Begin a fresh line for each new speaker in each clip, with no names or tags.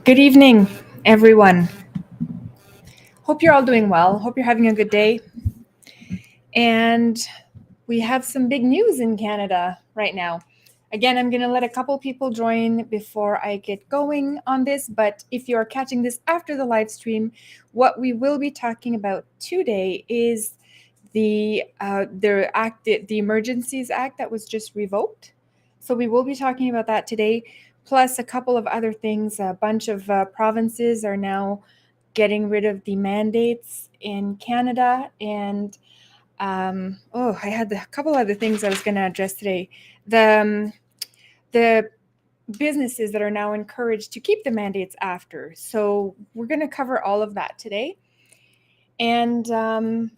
Good evening, everyone. Hope you're all doing well. Hope you're having a good day. And we have some big news in Canada right now. Again, I'm going to let a couple people join before I get going on this. But if you're catching this after the live stream, what we will be talking about today is the Emergencies Act that was just revoked. So we will be talking about that today, plus a couple of other things. A bunch of provinces are now getting rid of the mandates in Canada. And I had a couple other things I was going to address today. The businesses that are now encouraged to keep the mandates after. So we're going to cover all of that today. And I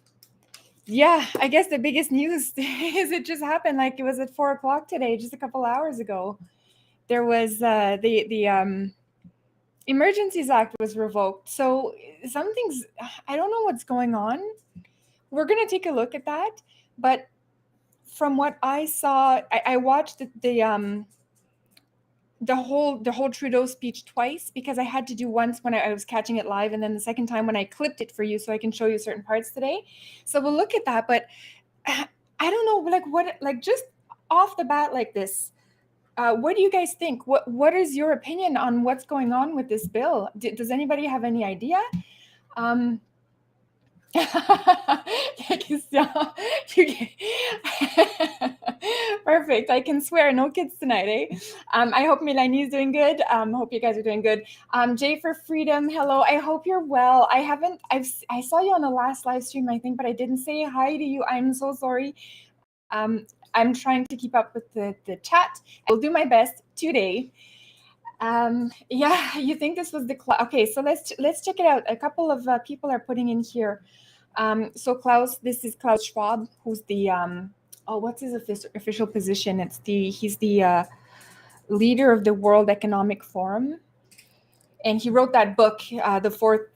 guess the biggest news is it just happened. Like it was at 4:00 today, just a couple hours ago. There was the Emergencies Act was revoked. So some things, I don't know what's going on. We're going to take a look at that. But from what I saw, I watched the whole Trudeau speech twice because I had to do once when I was catching it live, and then the second time when I clipped it for you so I can show you certain parts today. So we'll look at that. But I don't know, like just off the bat like this. What do you guys think? What is your opinion on what's going on with this bill? Does anybody have any idea? Perfect. I can swear. No kids tonight, eh? I hope Melanie is doing good. Hope you guys are doing good. Jay for Freedom. Hello. I hope you're well. I saw you on the last live stream, I think, but I didn't say hi to you. I'm so sorry. I'm trying to keep up with the chat. I will do my best today. You think this was the okay? So let's check it out. A couple of people are putting in here. So Klaus, this is Klaus Schwab, who's the what's his official position? He's the leader of the World Economic Forum, and he wrote that book, the Fourth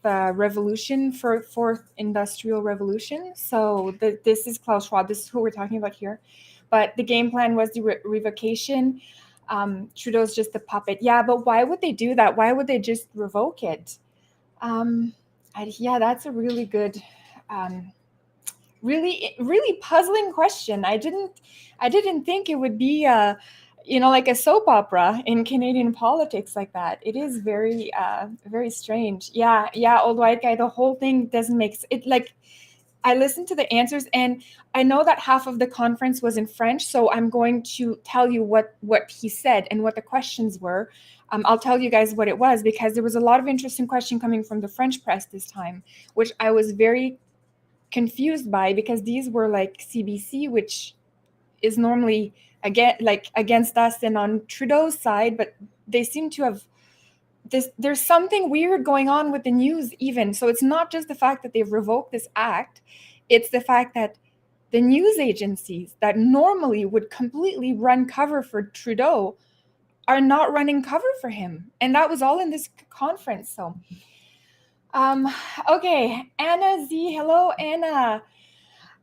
Industrial Revolution. So this is Klaus Schwab. This is who we're talking about here. But the game plan was the revocation. Trudeau's just a puppet. Yeah, but why would they do that? Why would they just revoke it? That's a really good, really puzzling question. I didn't think it would be like a soap opera in Canadian politics like that. It is very very strange. Old white guy. The whole thing doesn't make it like. I listened to the answers, and I know that half of the conference was in French, so I'm going to tell you what he said and what the questions were. I'll tell you guys what it was, because there was a lot of interesting question coming from the French press this time, which I was very confused by, because these were like CBC, which is normally against us and on Trudeau's side, but they seem to have there's something weird going on with the news even. So it's not just the fact that they've revoked this act, it's the fact that the news agencies that normally would completely run cover for Trudeau are not running cover for him. And that was all in this conference. So okay, Anna Z, hello Anna.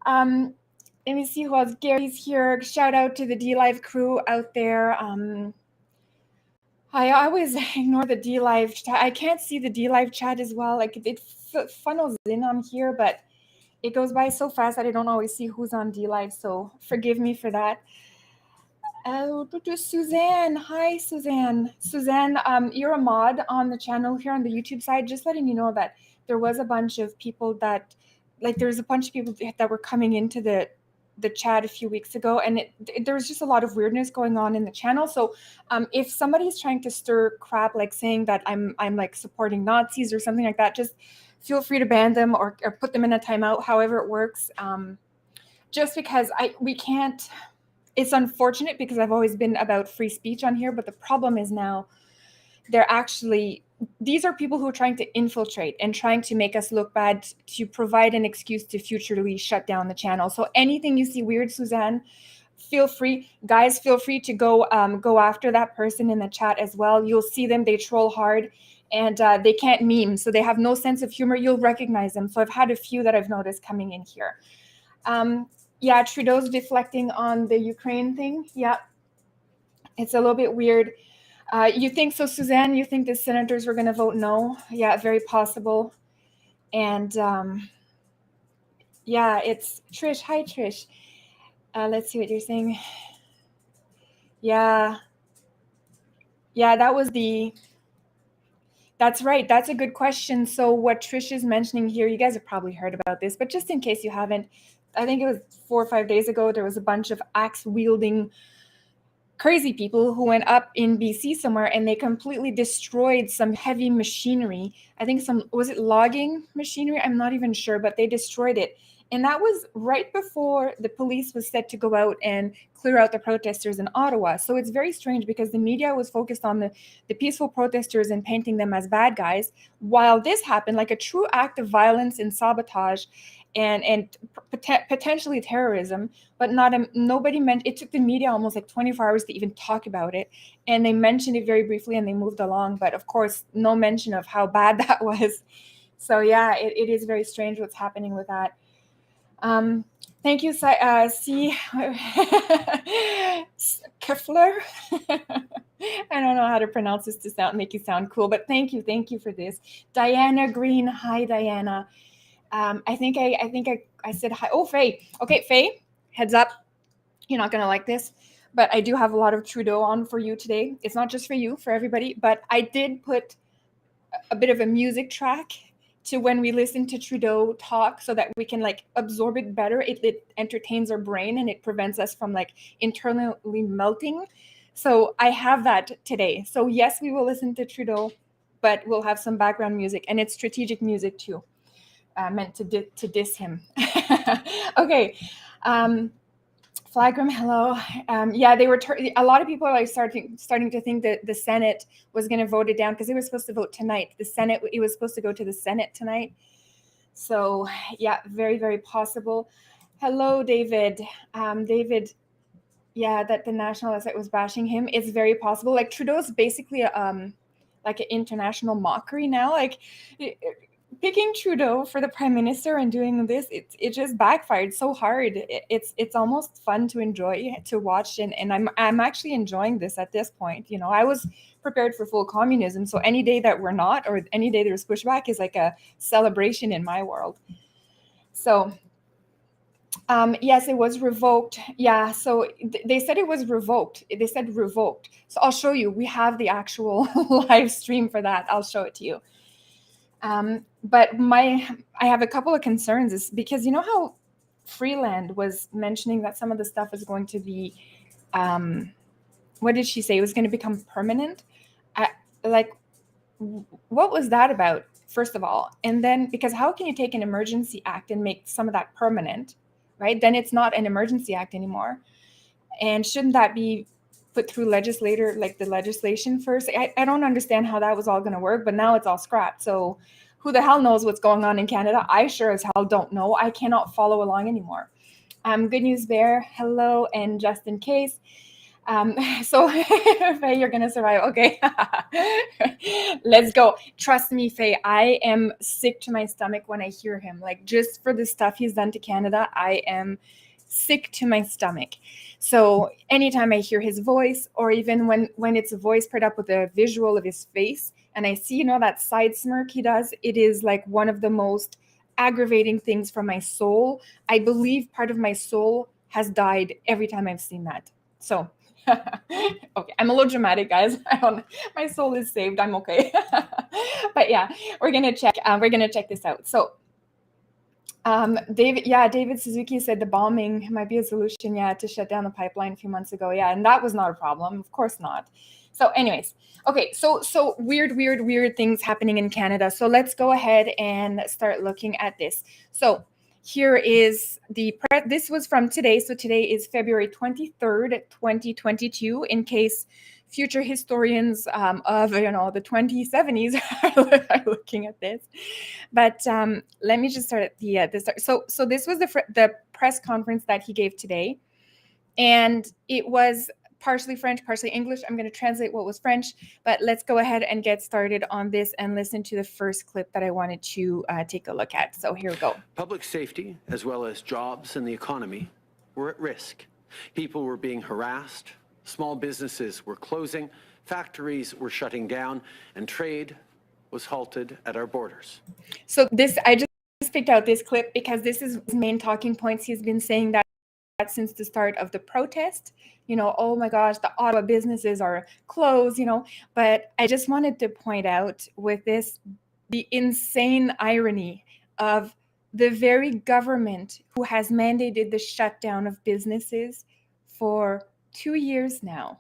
Let me see who else. Gary's here. Shout out to the D-Live crew out there. I always ignore the D-Live chat. I can't see the D-Live chat as well. Like it funnels in on here, but it goes by so fast that I don't always see who's on D-Live. So forgive me for that. Suzanne. Hi, Suzanne. Suzanne, you're a mod on the channel here on the YouTube side. Just letting you know that there was a bunch of people that were coming into the chat a few weeks ago, and there was just a lot of weirdness going on in the channel. So if somebody's trying to stir crap, like saying that I'm like supporting Nazis or something like that, just feel free to ban them or put them in a timeout, however it works. Just because we can't. It's unfortunate, because I've always been about free speech on here, but the problem is now these are people who are trying to infiltrate and trying to make us look bad, to provide an excuse to futurely shut down the channel. So anything you see weird, Suzanne, feel free to go after that person in the chat as well. You'll see them, they troll hard, and they can't meme, so they have no sense of humor. You'll recognize them. So I've had a few that I've noticed coming in here. Trudeau's deflecting on the Ukraine thing. Yeah, it's a little bit weird. You think so, Suzanne? You think the senators were going to vote no? Yeah, very possible. And yeah, it's Trish. Hi, Trish. Let's see what you're saying. Yeah, yeah, that's right. That's a good question. So what Trish is mentioning here, you guys have probably heard about this, but just in case you haven't, I think it was 4 or 5 days ago, there was a bunch of axe wielding crazy people who went up in BC somewhere and they completely destroyed some heavy machinery. I think was it logging machinery? I'm not even sure, but they destroyed it. And that was right before the police was set to go out and clear out the protesters in Ottawa. So it's very strange because the media was focused on the peaceful protesters and painting them as bad guys, while this happened like a true act of violence and sabotage and potentially terrorism, but nobody it took the media almost like 24 hours to even talk about it, and they mentioned it very briefly and they moved along, but of course no mention of how bad that was. So yeah, it is very strange what's happening with that. Thank you, C. Keffler. I don't know how to pronounce this to make you sound cool, but thank you for this. Diana Green. Hi, Diana. I think I said hi. Oh, Faye. Okay, Faye, heads up. You're not going to like this, but I do have a lot of Trudeau on for you today. It's not just for you, for everybody, but I did put a bit of a music track to when we listen to Trudeau talk so that we can like absorb it better. It entertains our brain and it prevents us from like internally melting. So I have that today. So yes, we will listen to Trudeau, but we'll have some background music, and it's strategic music too. Meant to diss him. Okay. Flagram, hello. Yeah, they were. A lot of people are like starting to think that the Senate was going to vote it down because they were supposed to vote tonight. The Senate, it was supposed to go to the Senate tonight. So yeah, very, very possible. Hello, David. David, yeah, that the national site was bashing him. It's very possible. Like Trudeau's basically like an international mockery now. Like picking Trudeau for the prime minister and doing this, it just backfired so hard. It's almost fun to enjoy, to watch, and I'm actually enjoying this at this point. You know, I was prepared for full communism, so any day that we're not, or any day there's pushback, is like a celebration in my world. So yes, it was revoked. Yeah, so they said it was revoked. They said revoked. So I'll show you. We have the actual live stream for that. I'll show it to you. But I have a couple of concerns, is because you know how Freeland was mentioning that some of the stuff is going to be, what did she say? It was going to become permanent. What was that about, first of all? And then, because how can you take an emergency act and make some of that permanent, right? Then it's not an emergency act anymore. And shouldn't that be put through like the legislation first? I don't understand how that was all going to work, but now it's all scrapped. So who the hell knows what's going on in Canada? I sure as hell don't know. I cannot follow along anymore. Good News Bear, hello, and just in case. So Faye, you're gonna survive. Okay. Let's go. Trust me, Faye, I am sick to my stomach when I hear him. Like, just for the stuff he's done to Canada, I am sick to my stomach. So anytime I hear his voice, or even when it's a voice paired up with a visual of his face, and I see, you know, that side smirk he does, it is like one of the most aggravating things for my soul. I believe part of my soul has died every time I've seen that. So okay, I'm a little dramatic, guys. My soul is saved. I'm okay. But yeah, we're gonna check this out. So David Suzuki said the bombing might be a solution, to shut down the pipeline a few months ago. Yeah, and that was not a problem. Of course not. So anyways, okay, so weird things happening in Canada. So let's go ahead and start looking at this. So here is this was from today. So today is February 23rd, 2022, in case future historians of the 2070s are looking at this. But let me just start at the start. So this was the press conference that he gave today, and it was partially French, partially English. I'm going to translate what was French, but let's go ahead and get started on this and listen to the first clip that I wanted to take a look at. So here we go.
Public safety, as well as jobs and the economy, were at risk. People were being harassed. Small businesses were closing. factories were shutting down, and trade was halted at our borders.
So this, I just picked out this clip because this is his main talking points. He's been saying that since the start of the protest, oh my gosh, the Ottawa businesses are closed, but I just wanted to point out with this, the insane irony of the very government who has mandated the shutdown of businesses for 2 years now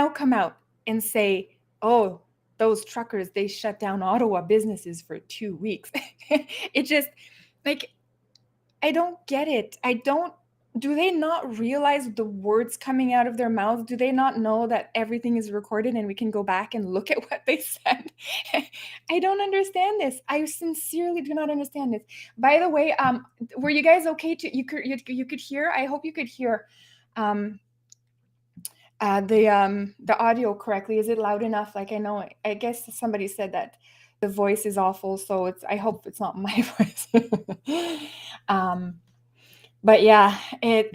come out and say, oh, those truckers, they shut down Ottawa businesses for 2 weeks. It just, like, I don't get it. Do they not realize the words coming out of their mouths? Do they not know that everything is recorded and we can go back and look at what they said? I don't understand this. I sincerely do not understand this. By the way, were you guys okay to, you could hear, I hope you could hear the audio correctly. Is it loud enough? Like, I guess somebody said that the voice is awful, so I hope it's not my voice. But yeah,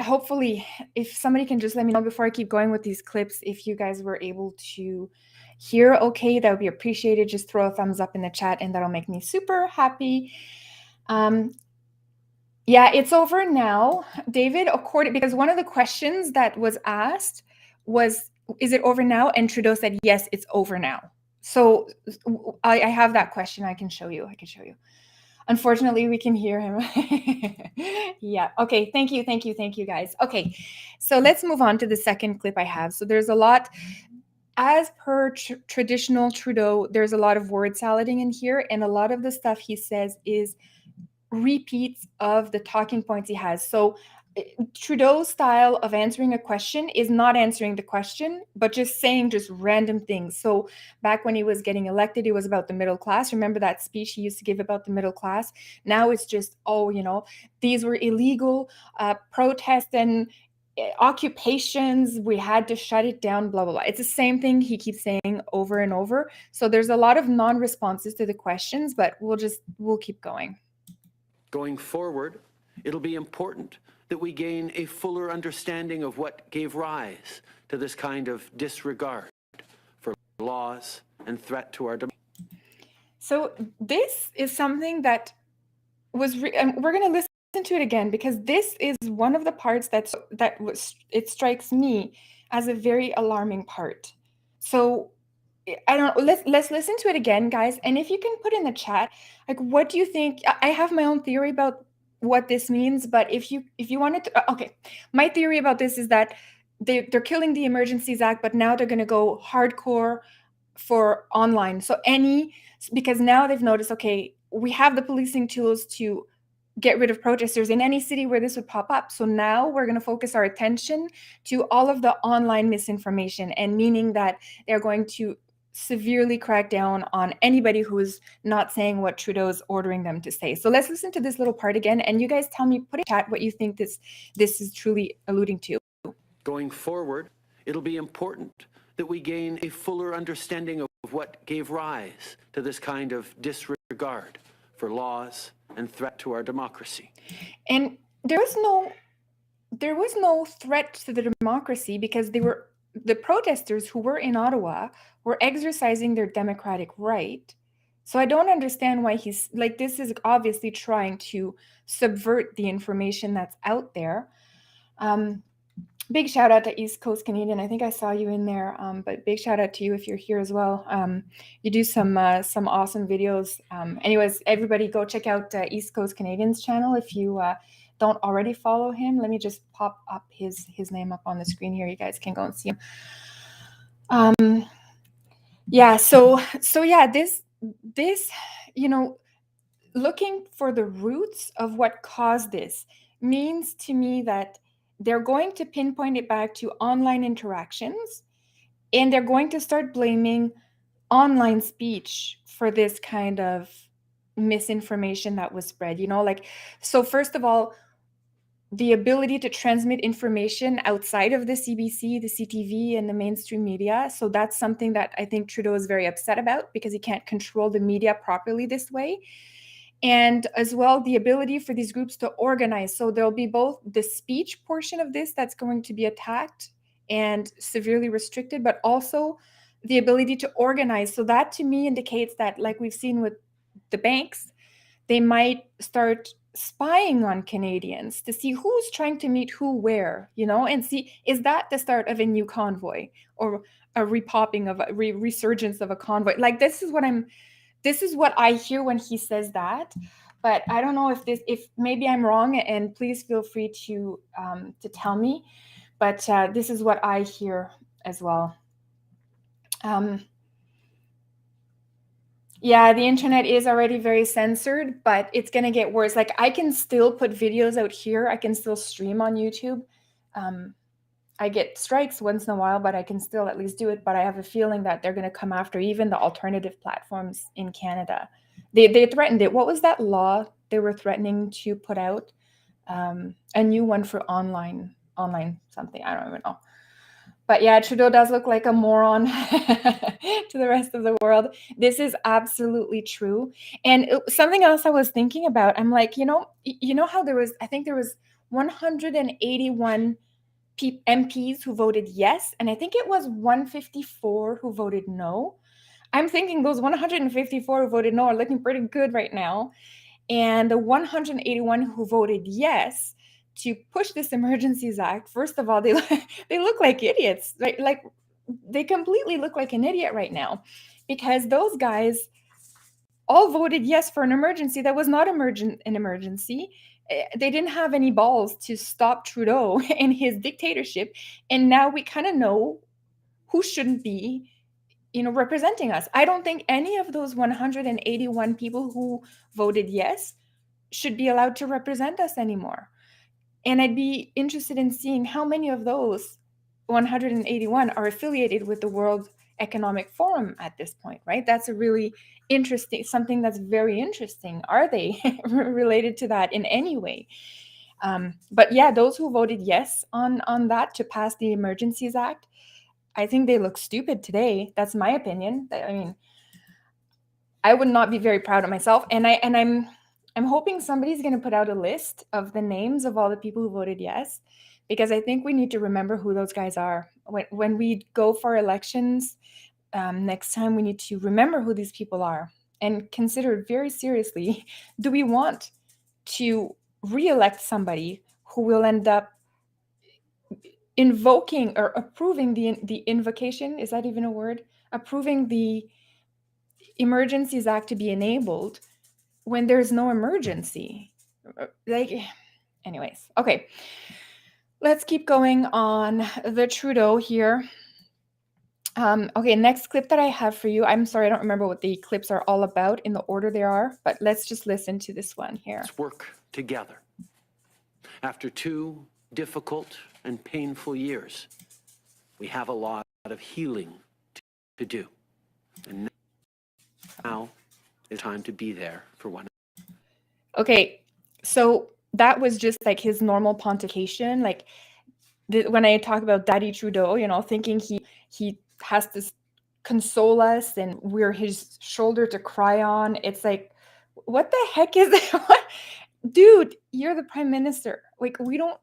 hopefully, if somebody can just let me know before I keep going with these clips, if you guys were able to hear okay, that would be appreciated. Just throw a thumbs up in the chat and that'll make me super happy. Yeah, it's over now, David, because one of the questions that was asked was, is it over now? And Trudeau said, yes, it's over now. So I have that question. I can show you. Unfortunately, we can hear him. Yeah. Okay. Thank you, guys. Okay. So let's move on to the second clip I have. So there's a lot, as per traditional Trudeau, there's a lot of word salading in here. And a lot of the stuff he says is repeats of the talking points he has. So Trudeau's style of answering a question is not answering the question, but just saying just random things. So back when he was getting elected, it was about the middle class. Remember that speech he used to give about the middle class? Now it's just, these were illegal protests and occupations. We had to shut it down, blah, blah, blah. It's the same thing he keeps saying over and over. So there's a lot of non-responses to the questions, but we'll keep going.
Going forward, it'll be important that we gain a fuller understanding of what gave rise to this kind of disregard for laws and threat to our democracy. So
this is something that was, and we're going to listen to it again, because this is one of the parts it strikes me as a very alarming part. So I don't know, let's listen to it again, guys. And if you can put in the chat, like, what do you think? I have my own theory about what this means, but if you wanted to, okay, my theory about this is that they're killing the Emergencies Act, but now they're going to go hardcore for online. So because now they've noticed, okay, we have the policing tools to get rid of protesters in any city where this would pop up. So now we're going to focus our attention to all of the online misinformation, and meaning that they're going to severely crack down on anybody who is not saying what Trudeau's ordering them to say. So let's listen to this little part again, and you guys tell me, put in chat what you think this is truly alluding to.
Going forward, it'll be important that we gain a fuller understanding of what gave rise to this kind of disregard for laws and threat to our democracy.
And there was no threat to the democracy, because the protesters who were in Ottawa were exercising their democratic right. So I don't understand why he's like, this is obviously trying to subvert the information that's out there. Big shout out to East Coast Canadian. I think I saw you in there, but big shout out to you if you're here as well. You do some awesome videos. Anyways, everybody go check out East Coast Canadian's channel if you don't already follow him. Let me just pop up his name up on the screen here. You guys can go and see him. Yeah. So yeah, this looking for the roots of what caused this means to me that they're going to pinpoint it back to online interactions, and they're going to start blaming online speech for this kind of misinformation that was spread. So first of all, the ability to transmit information outside of the CBC, the CTV, and the mainstream media. So that's something that I think Trudeau is very upset about, because he can't control the media properly this way. And as well, the ability for these groups to organize. So there'll be both the speech portion of this that's going to be attacked, and severely restricted, but also the ability to organize. So that to me indicates that, like we've seen with the banks, they might start spying on Canadians to see who's trying to meet who where, and see, is that the start of a new convoy or a repopping of a resurgence of a convoy? Like, this is what I hear when he says that. But I don't know if maybe I'm wrong, and please feel free to tell me. But this is what I hear as well. Yeah, the internet is already very censored, but it's going to get worse. Like, I can still put videos out here. I can still stream on YouTube. I get strikes once in a while, but I can still at least do it. But I have a feeling that they're going to come after even the alternative platforms in Canada. They threatened it. What was that law they were threatening to put out? A new one for online something. I don't even know. But yeah, Trudeau does look like a moron to the rest of the world. This is absolutely true. And something else I was thinking about, I'm like, how I think there was 181 MPs who voted yes, and I think it was 154 who voted no. I'm thinking those 154 who voted no are looking pretty good right now. And the 181 who voted yes to push this Emergencies Act, first of all, they look like idiots, right? Like, they completely look like an idiot right now, because those guys all voted yes for an emergency that was not an emergency. They didn't have any balls to stop Trudeau and his dictatorship. And now we kind of know who shouldn't be representing us. I don't think any of those 181 people who voted yes should be allowed to represent us anymore. And I'd be interested in seeing how many of those 181 are affiliated with the World Economic Forum at this point, right? That's a really interesting, something that's very interesting. Are they related to that in any way? But yeah, those who voted yes on that to pass the Emergencies Act, I think they look stupid today. That's my opinion. I mean, I would not be very proud of myself. And I'm hoping somebody's going to put out a list of the names of all the people who voted yes, because I think we need to remember who those guys are. When we go for elections next time, we need to remember who these people are and consider very seriously, do we want to re-elect somebody who will end up invoking or approving the invocation? Is that even a word? Approving the Emergencies Act to be enabled when there's no emergency. Like, anyways, okay. Let's keep going on the Trudeau here. Okay, next clip that I have for you. I'm sorry, I don't remember what the clips are all about in the order they are, but let's just listen to this one here.
Let's work together. After 2 difficult and painful years, we have a lot of healing to do. And now is time to be there for one.
Okay, so that was just like his normal pontification. Like, when I talk about Daddy Trudeau, thinking he has to console us and we're his shoulder to cry on. It's like, what the heck is that? Dude, you're the prime minister. Like, we don't.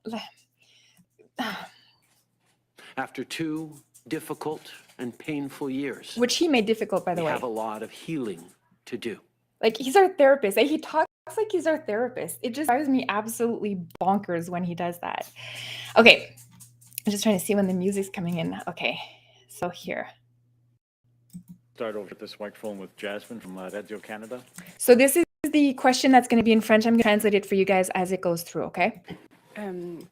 After 2 difficult and painful years,
which he made difficult, by the way,
we have a lot of healing to do.
Like, he's our therapist. Like, he talks like he's our therapist. It just drives me absolutely bonkers when he does that. Okay, I'm just trying to see when the music's coming in. Okay, so here.
Start over with this microphone with Jasmine from Radio Canada.
So this is the question that's going to be in French. I'm going to translate it for you guys as it goes through, okay?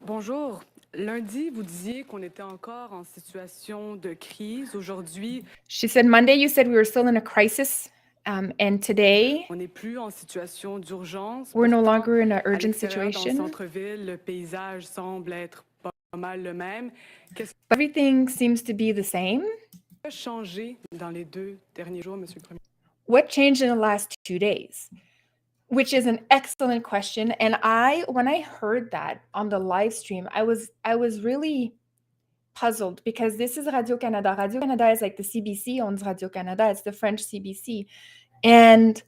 Bonjour. Lundi, vous disiez qu'on était encore en situation de crise. Aujourd'hui,
she said Monday you said we were still in a crisis, and today
on n'est plus en situation d'urgence.
We're no
Pourtant,
longer in an
à
urgent
l'extérieur,
situation.
Dans le centre-ville, le paysage semble être pas mal le même. Qu'est-ce
Everything seems to be the same.
qui a changé dans les 2 derniers jours, Monsieur le Premier?
What changed in the last 2 days? Which is an excellent question. And when I heard that on the live stream, I was really puzzled, because this is Radio-Canada. Radio-Canada is like the CBC owns Radio-Canada. It's the French CBC. And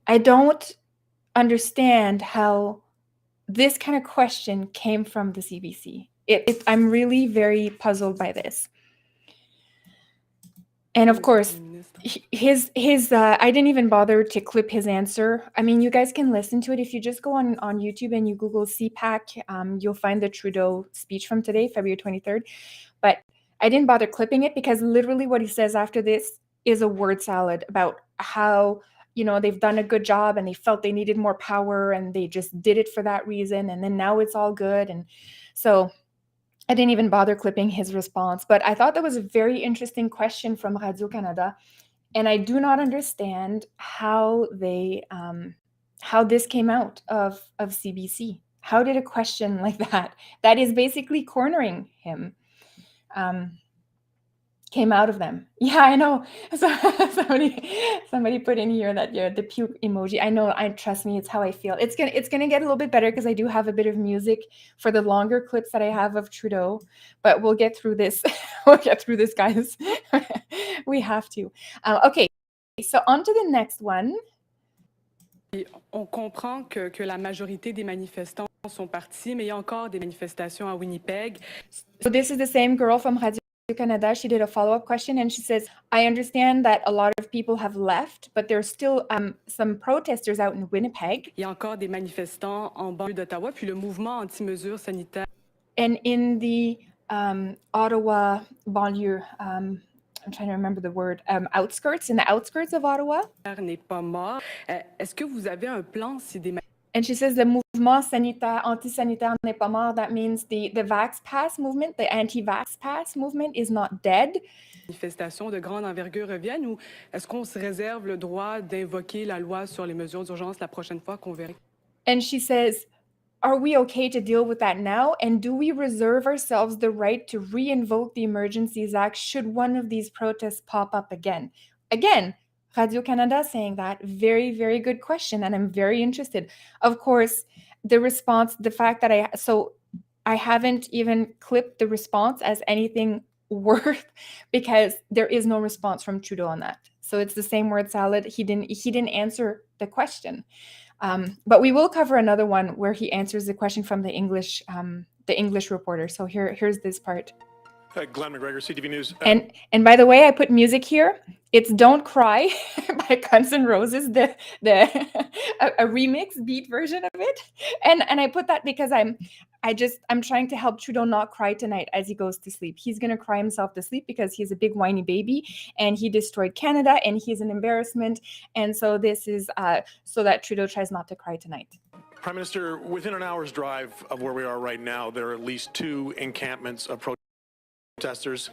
I don't understand how this kind of question came from the CBC. I'm really very puzzled by this. And of course, his I didn't even bother to clip his answer. I mean, you guys can listen to it if you just go on YouTube and you Google CPAC. You'll find the Trudeau speech from today, February 23rd. But I didn't bother clipping it because literally what he says after this is a word salad about how, you know, they've done a good job and they felt they needed more power and they just did it for that reason, and then now it's all good. And so I didn't even bother clipping his response, but I thought that was a very interesting question from Radio-Canada, and I do not understand how how this came out of CBC. How did a question like that is basically cornering him, um, came out of them? Yeah, I know. So somebody put in here that, yeah, the puke emoji. I know. I trust me. It's how I feel. It's gonna get a little bit better because I do have a bit of music for the longer clips that I have of Trudeau, but we'll get through this. We'll get through this, guys. We have to. Okay, so on to the next one.
On comprend que la majorité des manifestants sont partis, mais il y a encore des manifestations à Winnipeg.
So this is the same girl from Radio-Canada. She did a follow-up question and she says, I understand that a lot of people have left, but there's still some protesters out in Winnipeg.
Il y a encore des manifestants en banlieue d'Ottawa, puis le mouvement anti-mesures sanitaires.
And in the Ottawa banlieue, I'm trying to remember the word, outskirts, in the outskirts of Ottawa.
N'est pas mort. Est-ce que vous avez un plan si des
And she says the mouvement sanitaire, anti-sanitaire n'est pas mort. That means the Vax Pass movement, the anti-Vax Pass movement is not dead.
manifestations de grande envergure reviennent, ou est-ce qu'on se réserve le droit d'invoquer la loi sur les mesures d'urgence la prochaine fois qu'on verra?
And she says, are we okay to deal with that now? And do we reserve ourselves the right to re-invoke the Emergencies Act should one of these protests pop up again? Again, Radio-Canada saying that. Very, very good question, and I'm very interested. Of course, the response, the fact that I haven't even clipped the response as anything worth because there is no response from Trudeau on that. So it's the same word salad. He didn't answer the question. But we will cover another one where he answers the question from the English reporter. So here's this part.
Glenn McGregor, CTV News.
And by the way, I put music here. It's "Don't Cry" by Guns N' Roses, a remix beat version of it. And I put that because I'm trying to help Trudeau not cry tonight as he goes to sleep. He's gonna cry himself to sleep because he's a big whiny baby and he destroyed Canada and he's an embarrassment. And so this is so that Trudeau tries not to cry tonight.
Prime Minister, within an hour's drive of where we are right now, there are at least 2 encampments of protesters.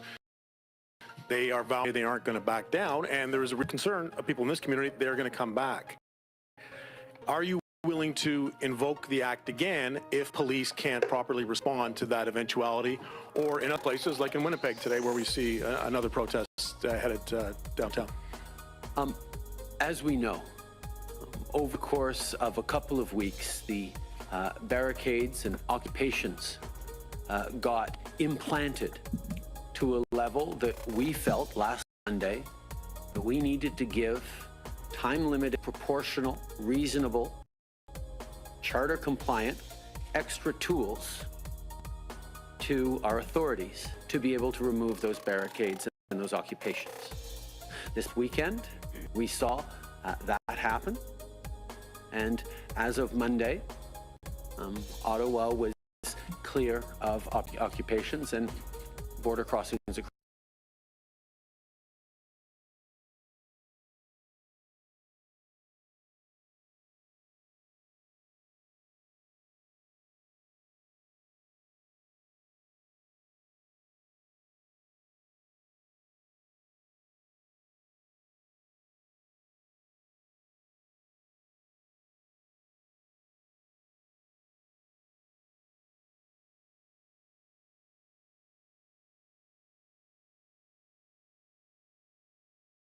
They are vowing they aren't going to back down, and there is a real concern of people in this community they're going to come back. Are you willing to invoke the act again if police can't properly respond to that eventuality, or in other places like in Winnipeg today where we see another protest headed downtown?
As we know, over the course of a couple of weeks, the barricades and occupations got implanted to a level that we felt last Monday that we needed to give time-limited, proportional, reasonable, charter-compliant, extra tools to our authorities to be able to remove those barricades and those occupations. This weekend, we saw that happen, and as of Monday, Ottawa was clear of occupations and border crossings.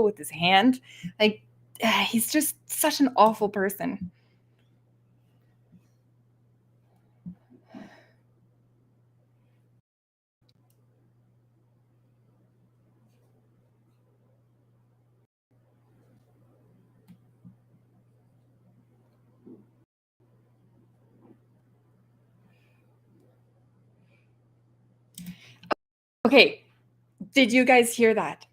With his hand, like he's just such an awful person. Okay, did you guys hear that?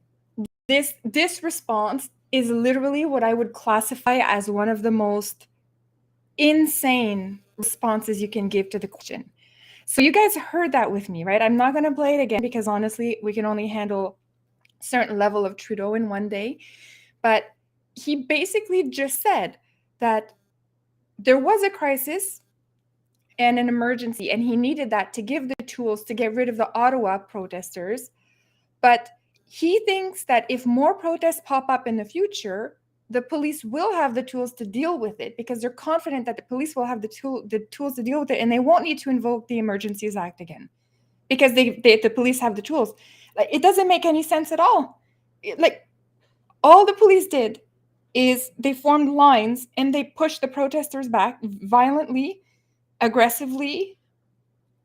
This response is literally what I would classify as one of the most insane responses you can give to the question. So you guys heard that with me, right? I'm not going to play it again because honestly, we can only handle a certain level of Trudeau in one day. But he basically just said that there was a crisis and an emergency, and he needed that to give the tools to get rid of the Ottawa protesters. But he thinks that if more protests pop up in the future, the police will have the tools to deal with it because they're confident that the police will have the tools to deal with it, and they won't need to invoke the Emergencies Act again because the police have the tools. Like, it doesn't make any sense at all. Like, all the police did is they formed lines and they pushed the protesters back violently, aggressively.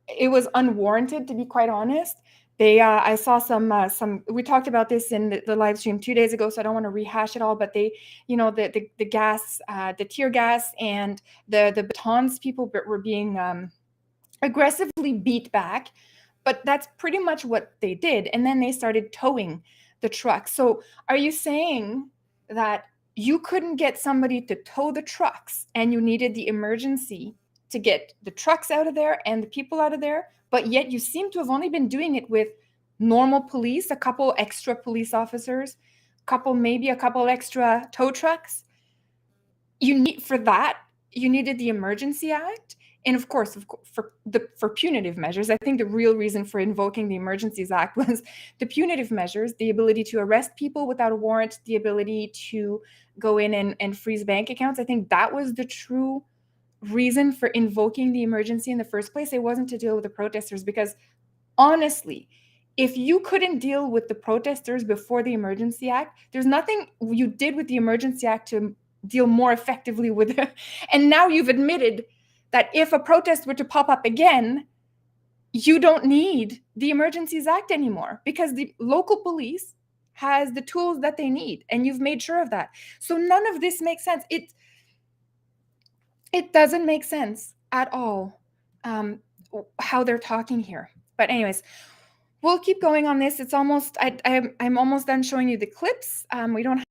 It was unwarranted, to be quite honest. I saw some, we talked about this in the live stream 2 days ago, so I don't want to rehash it all, but they, the gas, the tear gas and the batons, people were being aggressively beat back. But that's pretty much what they did. And then they started towing the truck. So are you saying that you couldn't get somebody to tow the trucks and you needed the emergency to get the trucks out of there and the people out of there, but yet you seem to have only been doing it with normal police, a couple extra police officers, maybe a couple extra tow trucks? You needed the Emergency Act? And of course, for punitive measures. I think the real reason for invoking the Emergencies Act was the punitive measures, the ability to arrest people without a warrant, the ability to go in and freeze bank accounts. I think that was the true reason for invoking the emergency in the first place. It wasn't to deal with the protesters, because honestly, if you couldn't deal with the protesters before the Emergency Act, there's nothing you did with the Emergency Act to deal more effectively with it. And now you've admitted that if a protest were to pop up again, you don't need the Emergencies Act anymore because the local police has the tools that they need, and you've made sure of that. So none of this makes sense. It doesn't make sense at all, how they're talking here. But anyways, we'll keep going on this. It's almost, I'm almost done showing you the clips. We don't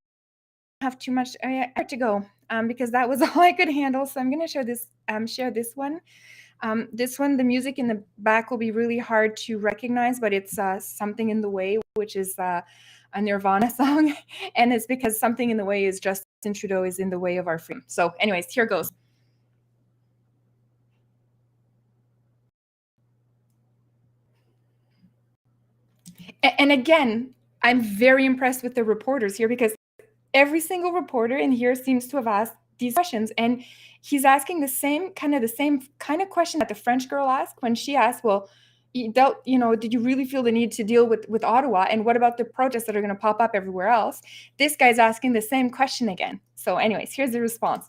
have too much to go because that was all I could handle. So I'm going to share this one. This one, the music in the back will be really hard to recognize, but it's Something in the Way, which is a Nirvana song. And it's because Something in the Way is Justin Trudeau is in the way of our freedom. So anyways, here goes. And again, I'm very impressed with the reporters here because every single reporter in here seems to have asked these questions, and he's asking the same kind of question that the French girl asked when she asked, well, did you really feel the need to deal with Ottawa, and what about the protests that are going to pop up everywhere else? This guy's asking the same question again. So anyways, here's the response.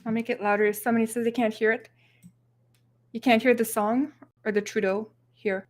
I'll make it louder if somebody says they can't hear it. You can't hear the song or the Trudeau here.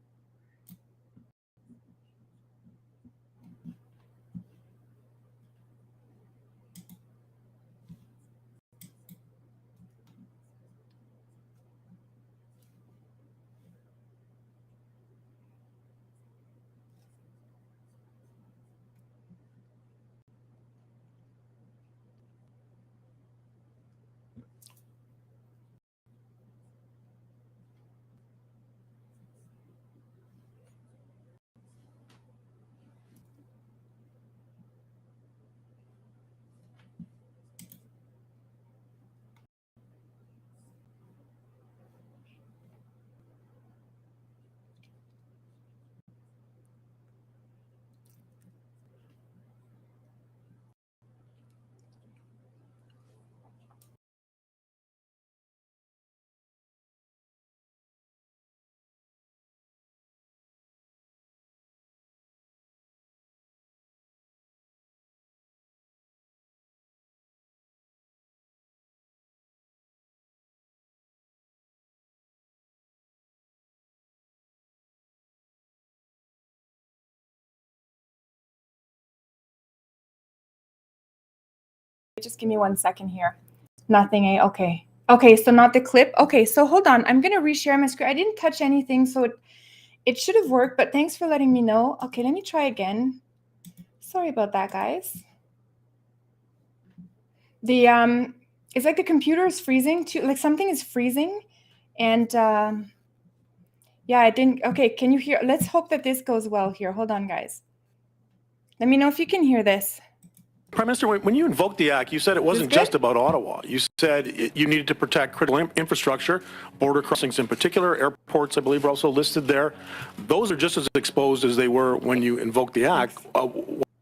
just give me 1 second here. Nothing, eh? Okay. Okay, so not the clip. Okay, so hold on. I'm going to reshare my screen. I didn't touch anything, so it should have worked, but thanks for letting me know. Okay, let me try again. Sorry about that, guys. It's like the computer is freezing too, like something is freezing, and yeah, I didn't. Okay, can you hear? Let's hope that this goes well here. Hold on, guys. Let me know if you can hear this.
Prime Minister, when you invoked the act, you said it wasn't just about Ottawa. You said you needed to protect critical infrastructure, border crossings in particular, airports, I believe, are also listed there. Those are just as exposed as they were when you invoked the act.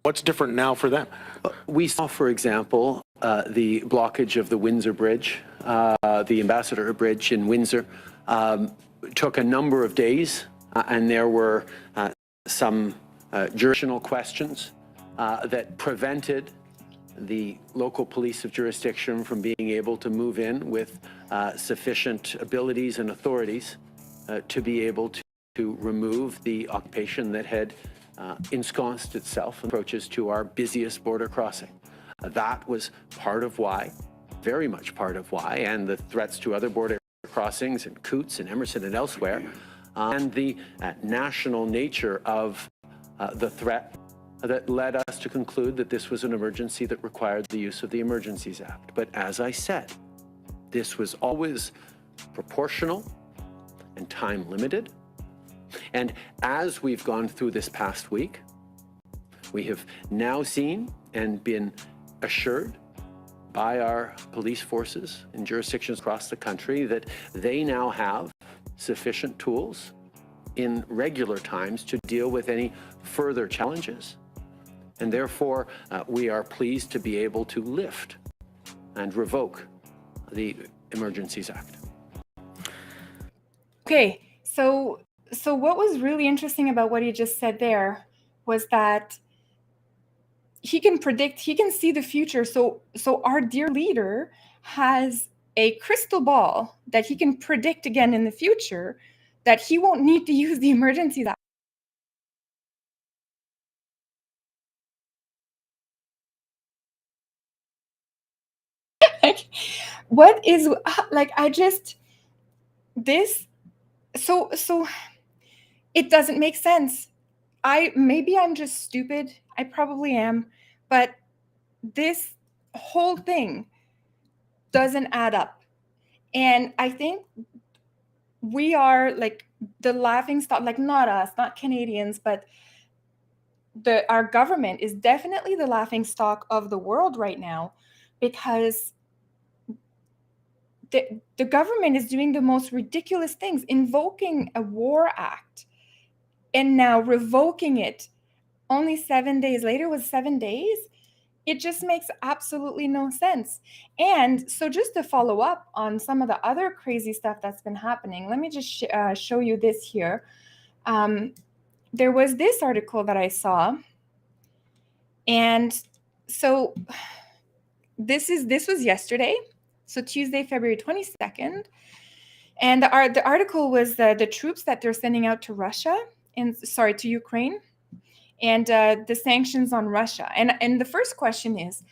What's different now for them?
We saw, for example, the blockage of the Windsor Bridge, the Ambassador Bridge in Windsor, took a number of days, and there were some jurisdictional questions that prevented the local police of jurisdiction from being able to move in with sufficient abilities and authorities to be able to remove the occupation that had ensconced itself in approaches to our busiest border crossing. That was part of why, very much part of why, and the threats to other border crossings in Coots and Emerson and elsewhere, and the national nature of the threat that led us to conclude that this was an emergency that required the use of the Emergencies Act. But as I said, this was always proportional and time limited. And as we've gone through this past week, we have now seen and been assured by our police forces in jurisdictions across the country that they now have sufficient tools in regular times to deal with any further challenges. And therefore, we are pleased to be able to lift and revoke the Emergencies Act.
Okay, so what was really interesting about what he just said there was that he can predict, he can see the future. So our dear leader has a crystal ball that he can predict again in the future that he won't need to use the Emergencies Act. Like, what is, like, I just, this, so it doesn't make sense. Maybe I'm just stupid. I probably am, but this whole thing doesn't add up. And I think we are like the laughing stock, like not us, not Canadians, but our government is definitely the laughing stock of the world right now, because the government is doing the most ridiculous things, invoking a war act and now revoking it only 7 days later. Was 7 days? It just makes absolutely no sense. And so just to follow up on some of the other crazy stuff that's been happening, let me just show you this here. There was this article that I saw. And so this was yesterday. So Tuesday, February 22nd. And the article was the troops that they're sending out to to Ukraine, and the sanctions on Russia. And the first question is,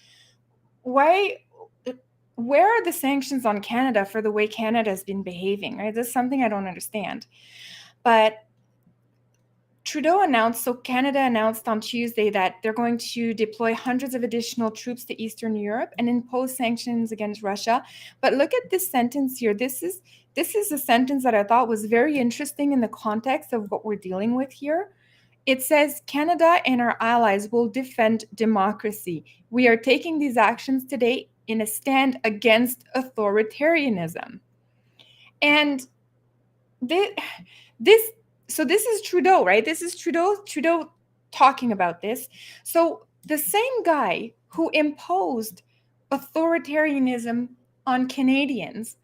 where are the sanctions on Canada for the way Canada has been behaving, right? This is something I don't understand. But Canada announced on Tuesday that they're going to deploy hundreds of additional troops to Eastern Europe and impose sanctions against Russia. But look at this sentence here. This is a sentence that I thought was very interesting in the context of what we're dealing with here. It says, Canada and our allies will defend democracy. We are taking these actions today in a stand against authoritarianism. And this is Trudeau, right? This is Trudeau talking about this. So the same guy who imposed authoritarianism on Canadians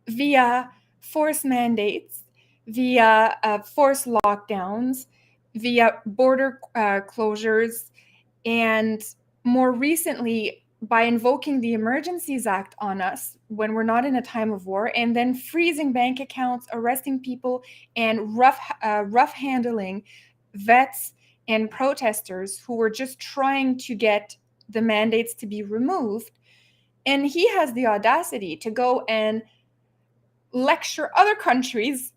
via forced mandates, via forced lockdowns, via border closures, and more recently by invoking the Emergencies Act on us when we're not in a time of war, and then freezing bank accounts, arresting people, and rough handling vets and protesters who were just trying to get the mandates to be removed. And he has the audacity to go and lecture other countries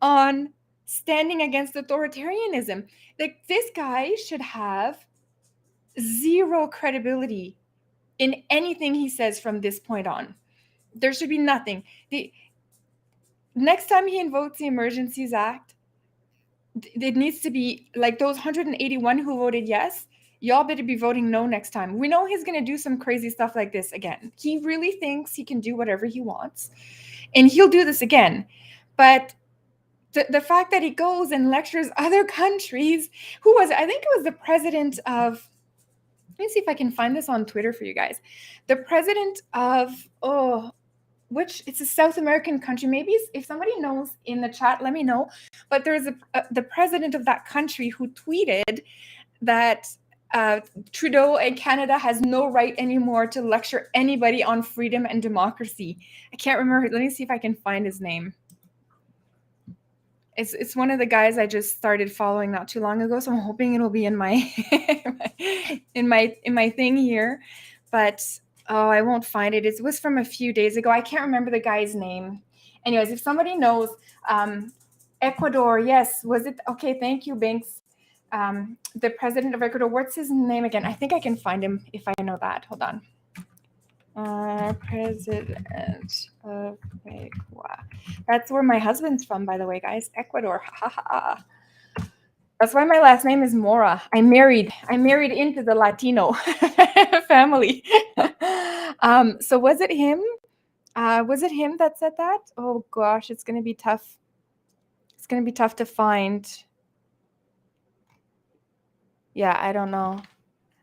on standing against authoritarianism. Like, this guy should have zero credibility in anything he says from this point on. There should be nothing. The next time he invokes the Emergencies Act, it needs to be like those 181 who voted yes. Y'all better be voting no next time. We know he's going to do some crazy stuff like this again. He really thinks he can do whatever he wants, and he'll do this again. But the fact that he goes and lectures other countries, who was it? I think it was the president of, let me see if I can find this on Twitter for you guys. The president of, it's a South American country. Maybe if somebody knows in the chat, let me know. But there's the president of that country who tweeted that Trudeau and Canada has no right anymore to lecture anybody on freedom and democracy. I can't remember. Let me see if I can find his name. It's one of the guys I just started following not too long ago, so I'm hoping it'll be in my in my thing here. But I won't find it. It was from a few days ago. I can't remember the guy's name. Anyways, if somebody knows, Ecuador, yes, was it? Okay, thank you, Banks. The president of Ecuador, what's his name again? I think I can find him if I know that. Hold on. President of Ecuador. That's where my husband's from, by the way, guys. Ecuador. That's why my last name is Mora. I married into the Latino family. So was it him? Was it him that said that? Oh gosh, it's gonna be tough. It's gonna be tough to find. Yeah, I don't know.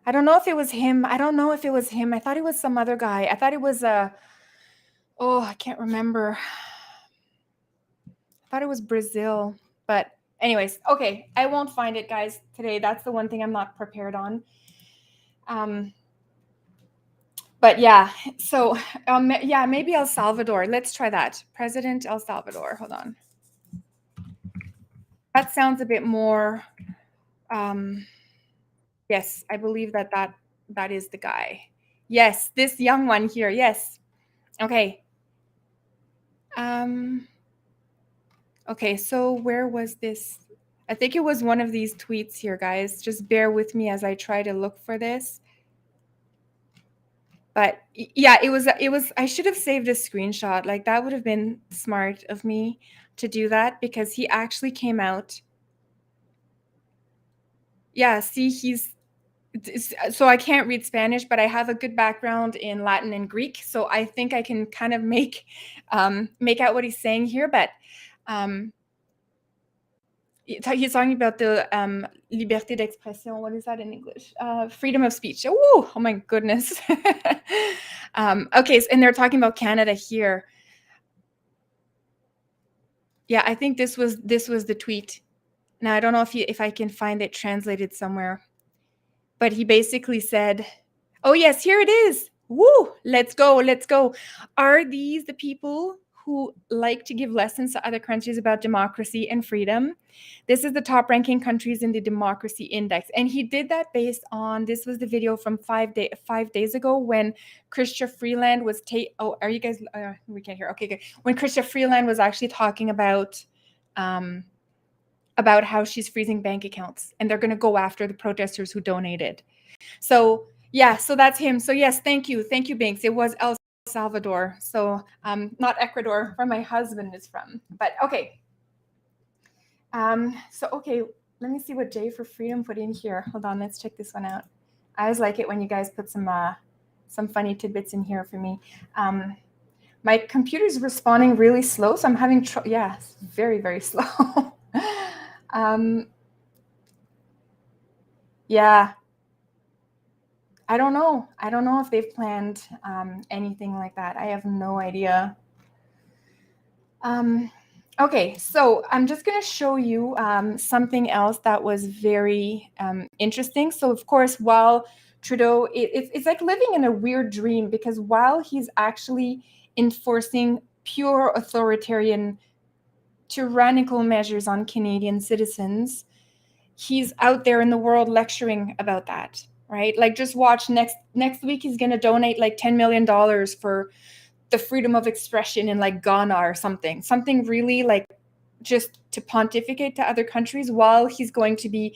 I don't know if it was him. I thought it was some other guy. I thought it was I can't remember. I thought it was Brazil. But anyways, okay. I won't find it, guys, today. That's the one thing I'm not prepared on. But yeah, so yeah, maybe El Salvador. Let's try that. President El Salvador. Hold on. That sounds a bit more yes, I believe that is the guy. Yes, this young one here. Yes. Okay. Okay, so where was this? I think it was one of these tweets here, guys. Just bear with me as I try to look for this. But yeah, it was I should have saved a screenshot. Like, that would have been smart of me to do that, because he actually came out. Yeah, see, so I can't read Spanish, but I have a good background in Latin and Greek, so I think I can kind of make out what he's saying here. But he's talking about the liberté d'expression. What is that in English? Freedom of speech. Oh my goodness. Okay, and they're talking about Canada here. Yeah, I think this was the tweet. Now I don't know if I can find it translated somewhere. But he basically said, oh, yes, here it is. Woo, let's go. Are these the people who like to give lessons to other countries about democracy and freedom? This is the top ranking countries in the democracy index. And he did that based on, this was the video from 5 days ago when Chrystia Freeland was, are you guys, we can't hear. Okay, good. When Chrystia Freeland was actually talking about how she's freezing bank accounts, and they're going to go after the protesters who donated. So yeah, so that's him. So yes, thank you, Banks. It was El Salvador, so not Ecuador, where my husband is from. But okay. So okay, let me see what J for Freedom put in here. Hold on, let's check this one out. I always like it when you guys put some funny tidbits in here for me. My computer's responding really slow, so I'm having trouble. Yeah, it's very, very slow. Yeah, I don't know if they've planned anything like that. I have no idea. Okay, so I'm just going to show you something else that was very interesting. So of course, while Trudeau, it's like living in a weird dream, because while he's actually enforcing pure authoritarian, tyrannical measures on Canadian citizens, he's out there in the world lecturing about that, right? Like just watch next week he's going to donate like $10 million for the freedom of expression in like Ghana or something really like just to pontificate to other countries, while he's going to be,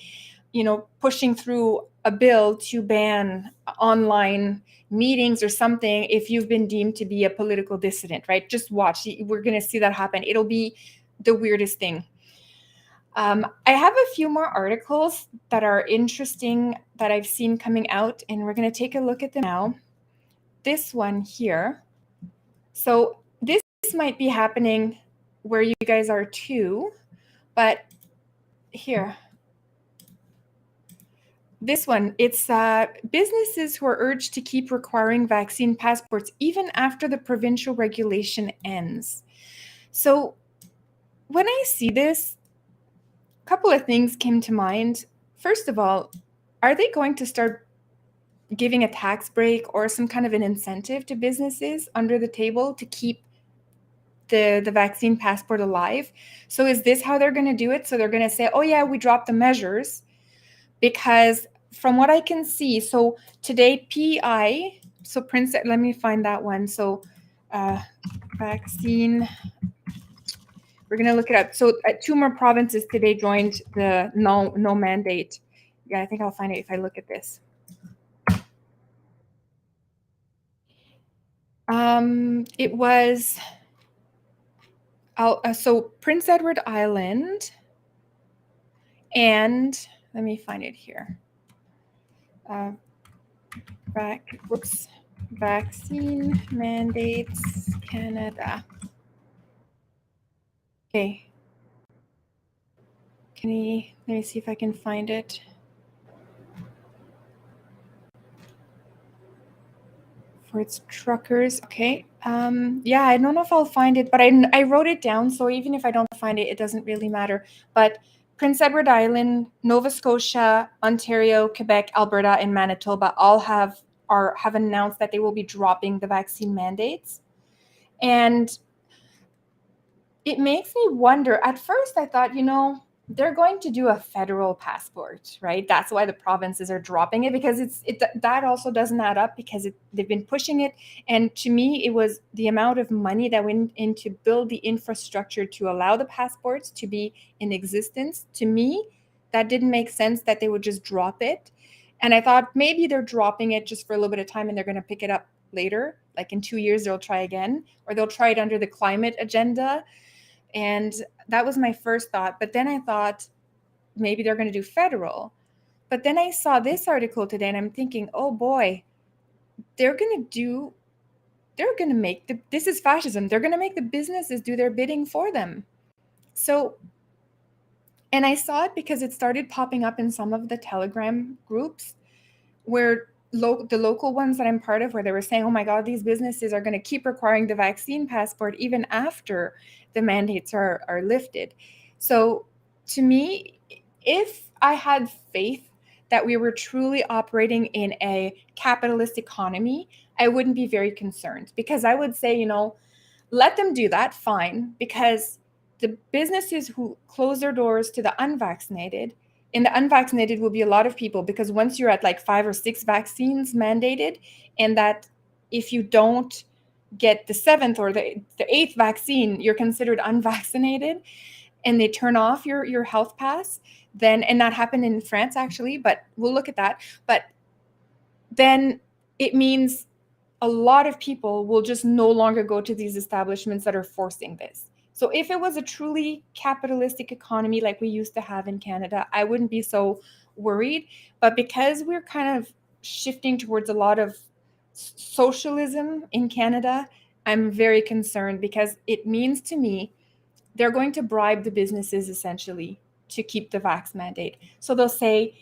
pushing through a bill to ban online meetings or something if you've been deemed to be a political dissident, right? Just watch. We're going to see that happen. It'll be the weirdest thing. I have a few more articles that are interesting that I've seen coming out, and we're going to take a look at them now. This one here. So this might be happening where you guys are too, but here. This one, it's businesses who are urged to keep requiring vaccine passports even after the provincial regulation ends. So when I see this, a couple of things came to mind. First of all, are they going to start giving a tax break or some kind of an incentive to businesses under the table to keep the vaccine passport alive? So is this how they're going to do it? So they're going to say, oh yeah, we dropped the measures. Because from what I can see, so today PI, so Prince, let me find that one. So vaccine, we're going to look it up. So 2 more provinces today joined the no mandate. Yeah, I think I'll find it if I look at this. It was, so Prince Edward Island, and let me find it here. Vaccine mandates Canada. Okay. Let me see if I can find it. For its truckers. Okay. Yeah, I don't know if I'll find it, but I wrote it down, so even if I don't find it, it doesn't really matter. But Prince Edward Island, Nova Scotia, Ontario, Quebec, Alberta, and Manitoba all have announced that they will be dropping the vaccine mandates. And it makes me wonder. At first, I thought, they're going to do a federal passport, right? That's why the provinces are dropping it, because that also doesn't add up, because they've been pushing it. And to me, it was the amount of money that went in to build the infrastructure to allow the passports to be in existence. To me, that didn't make sense that they would just drop it. And I thought maybe they're dropping it just for a little bit of time and they're going to pick it up later. Like in 2 years, they'll try again, or they'll try it under the climate agenda. And that was my first thought. But then I thought maybe they're going to do federal. But then I saw this article today and I'm thinking, oh boy, they're going to make this is fascism. They're going to make the businesses do their bidding for them. So, and I saw it because it started popping up in some of the Telegram groups where the local ones that I'm part of, where they were saying, oh my God, these businesses are going to keep requiring the vaccine passport even after the mandates are lifted. So to me, if I had faith that we were truly operating in a capitalist economy, I wouldn't be very concerned, because I would say, let them do that, fine, because the businesses who close their doors to the unvaccinated, and the unvaccinated will be a lot of people, because once you're at like 5 or 6 vaccines mandated, and that if you don't get the 7th or the 8th vaccine, you're considered unvaccinated, and they turn off your health pass, then, and that happened in France actually, but we'll look at that. But then it means a lot of people will just no longer go to these establishments that are forcing this. So if it was a truly capitalistic economy like we used to have in Canada, I wouldn't be so worried. But because we're kind of shifting towards a lot of socialism in Canada, I'm very concerned, because it means to me they're going to bribe the businesses essentially to keep the vax mandate. So they'll say,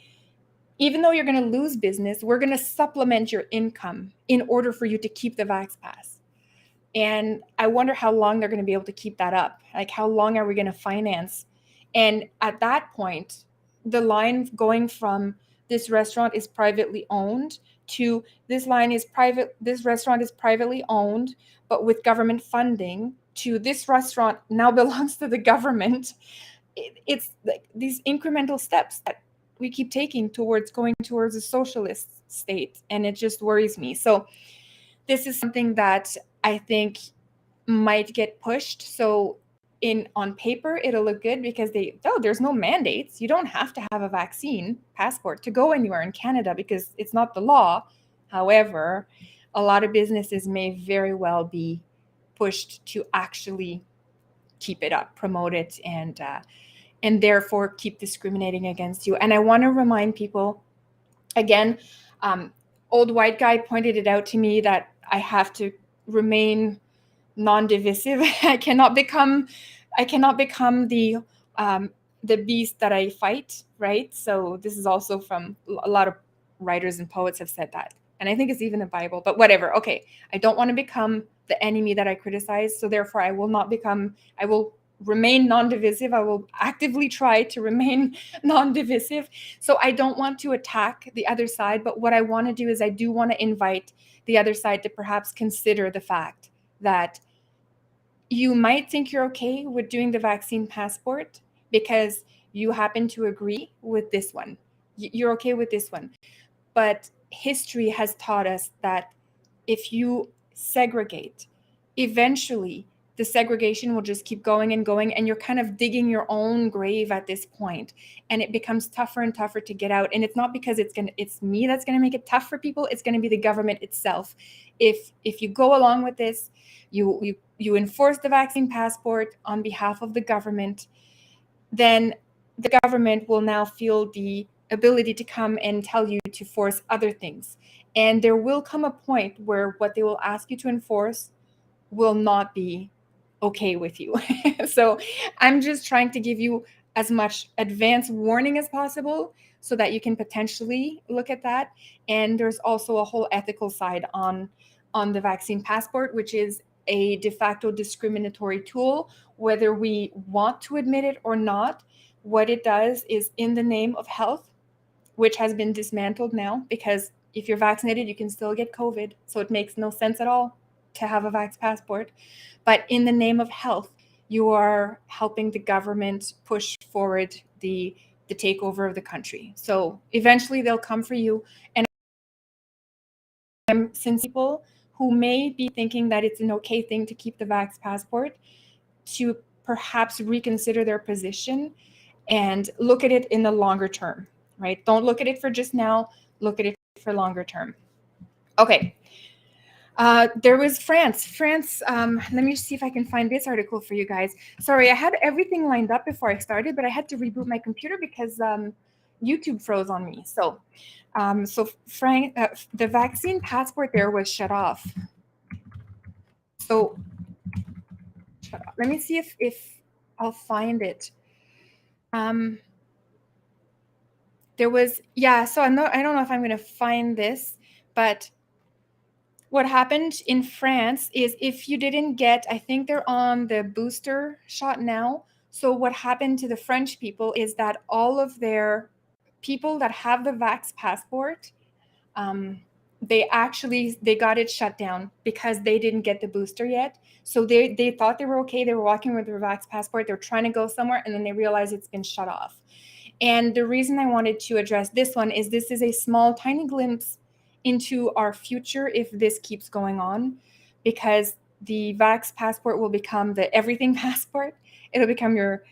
even though you're going to lose business, we're going to supplement your income in order for you to keep the vax pass. And I wonder how long they're going to be able to keep that up. Like, how long are we going to finance? And at that point, the line going from this restaurant is privately owned to this restaurant is privately owned, but with government funding, to this restaurant now belongs to the government. It's like these incremental steps that we keep taking towards going towards a socialist state, and it just worries me. So this is something that I think might get pushed. So on paper, it'll look good because there's no mandates. You don't have to have a vaccine passport to go anywhere in Canada because it's not the law. However, a lot of businesses may very well be pushed to actually keep it up, promote it, and therefore keep discriminating against you. And I want to remind people, again, old white guy pointed it out to me that I have to remain non-divisive. I cannot become the beast that I fight, right? So this is also from a lot of writers and poets have said that. And I think it's even the Bible, but whatever. Okay, I don't want to become the enemy that I criticize. So therefore I will remain non-divisive. I will actively try to remain non-divisive. So I don't want to attack the other side, but what I want to do is I do want to invite the other side to perhaps consider the fact that you might think you're okay with doing the vaccine passport because you happen to agree with this one. You're okay with this one. But history has taught us that if you segregate, eventually the segregation will just keep going and going, and you're kind of digging your own grave at this point, and it becomes tougher and tougher to get out. And it's not because it's me that's going to make it tough for people. It's going to be the government itself. If you go along with this, you enforce the vaccine passport on behalf of the government, then the government will now feel the ability to come and tell you to force other things. And there will come a point where what they will ask you to enforce will not be okay with you. So I'm just trying to give you as much advance warning as possible so that you can potentially look at that. And there's also a whole ethical side on the vaccine passport, which is a de facto discriminatory tool, whether we want to admit it or not. What it does is, in the name of health, which has been dismantled now, because if you're vaccinated, you can still get COVID. So it makes no sense at all to have a vax passport. But in the name of health, you are helping the government push forward the takeover of the country. So eventually they'll come for you. And since people who may be thinking that it's an okay thing to keep the vax passport, to perhaps reconsider their position and look at it in the longer term, right? Don't look at it for just now, look at it for longer term. Okay. There was France. Let me see if I can find this article for you guys. Sorry, I had everything lined up before I started, but I had to reboot my computer because YouTube froze on me. So the vaccine passport there was shut off. So let me see if I'll find it. There was, so I don't know if I'm going to find this, but what happened in France is if you didn't get, I think they're on the booster shot now. So what happened to the French people is that all of their people that have the vax passport, they got it shut down because they didn't get the booster yet. So they thought they were okay. They were walking with their vax passport. They're trying to go somewhere, and then they realized it's been shut off. And the reason I wanted to address this one is this is a small, tiny glimpse into our future if this keeps going on, because the vax passport will become the everything passport. It'll become your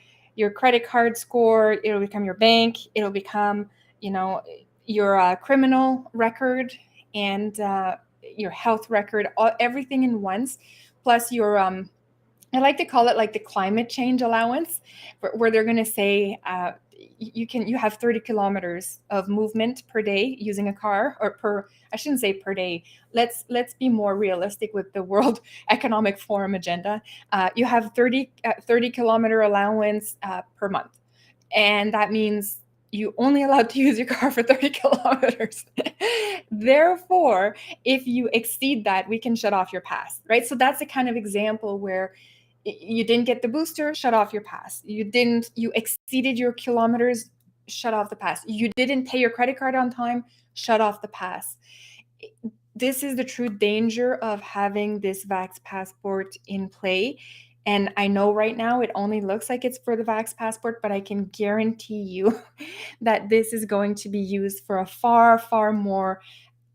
credit card score. It'll become your bank. It'll become, your criminal record and your health record, everything in once, plus your I like to call it like the climate change allowance, where they're going to say you have 30 kilometers of movement per day using a car, or I shouldn't say per day. Let's be more realistic with the World Economic Forum agenda. You have 30 kilometer allowance per month, and that means you only allowed to use your car for 30 kilometers. Therefore, if you exceed that, we can shut off your pass, right? So that's a kind of example where you didn't get the booster, shut off your pass. You exceeded your kilometers, shut off the pass. You didn't pay your credit card on time, shut off the pass. This is the true danger of having this vax passport in play. And I know right now it only looks like it's for the Vax passport, but I can guarantee you that this is going to be used for a far, far more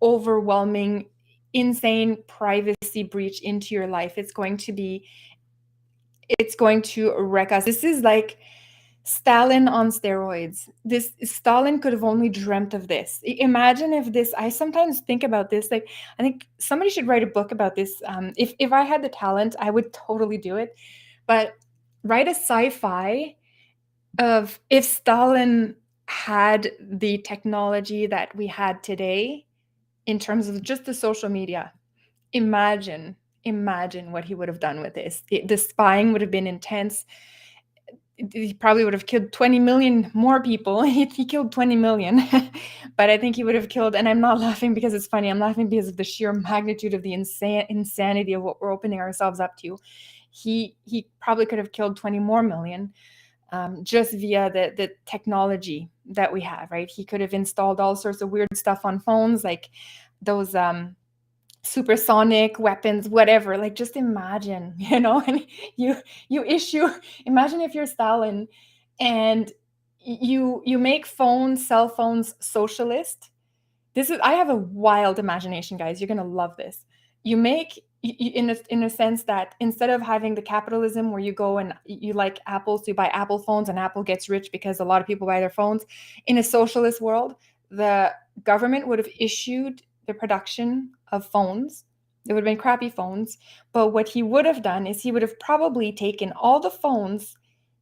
overwhelming, insane privacy breach into your life. It's going to wreck us. This is like Stalin on steroids. This Stalin could have only dreamt of this. Imagine if this. I sometimes think about this. Like, I think somebody should write a book about this. If I had the talent, I would totally do it. But write a sci-fi of if Stalin had the technology that we had today in terms of just the social media. Imagine what he would have done with this. The spying would have been intense. He probably would have killed 20 million more people. He killed 20 million, but I think he would have killed, and I'm not laughing because it's funny, I'm laughing because of the sheer magnitude of the insanity of what we're opening ourselves up to. He probably could have killed 20 more million, just via the technology that we have, right? He could have installed all sorts of weird stuff on phones, like those supersonic weapons, whatever. Like, just imagine, and you issue, imagine if you're Stalin and you make cell phones socialist. I have a wild imagination, guys. You're gonna love this. You make in a sense that instead of having the capitalism where you go and you like Apple, so you buy Apple phones and Apple gets rich because a lot of people buy their phones. In a socialist world, the government would have issued the production of phones. It would have been crappy phones. But what he would have done is he would have probably taken all the phones